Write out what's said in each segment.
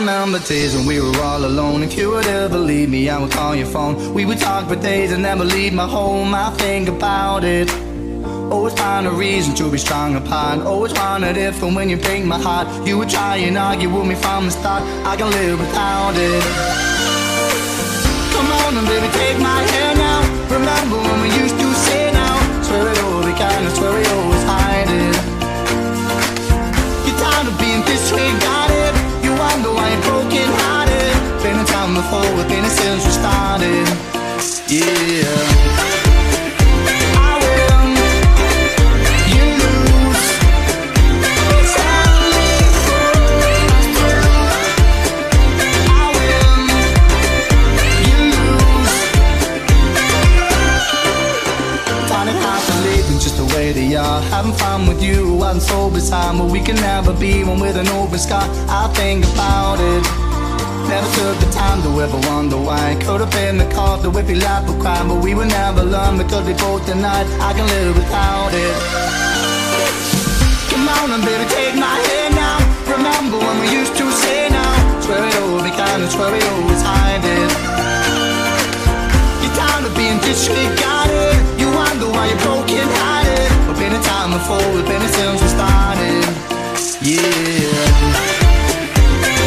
remember days when we were all alone. If you would ever leave me, I would call your phone. We would talk for days and never leave my home. I think about it. Always find a reason to be strung apart. Always wondered if and when you break my heart, you would try and argue with me from the start. I can live without it. Come on and baby, take my hand now. Remember when we used to say now, swear it all began, I swear we always hide it. You're tired of being disregarded. You wonder why you're broken hearted. Been a time before, we've been here since we started. Yeah. They are having fun with you, I'm so beside, but we can never be one with an open sky. I think about it. Never took the time to ever wonder why. Could have been the cause to if we laugh or cry, but we would never learn because we both denied. I can live without it. Come on and baby, take my hand now. Remember when we used to say now, swear it all began, swear we always hide it. You're tired of being disregarded. You wonder why you're broken hearted. We've been a time before, we've been here since we started. Yeah.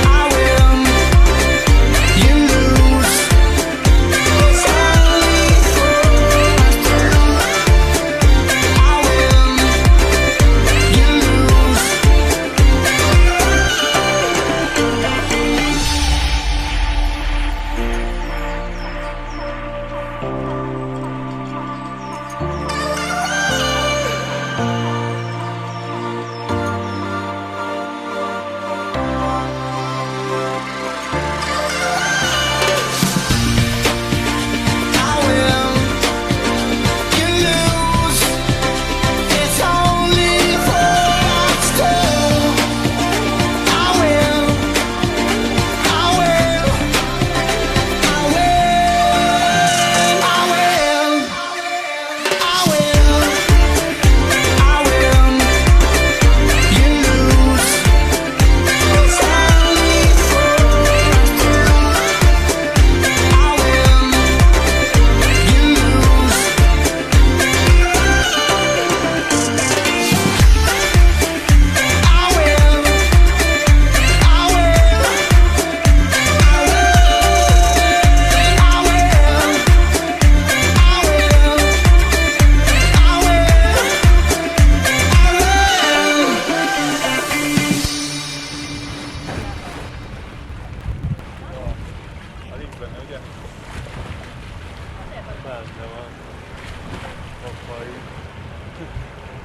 I win, you lose. It's only fair. I win, you lose.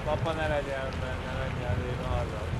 Papa ne legyen benne, menjél arra.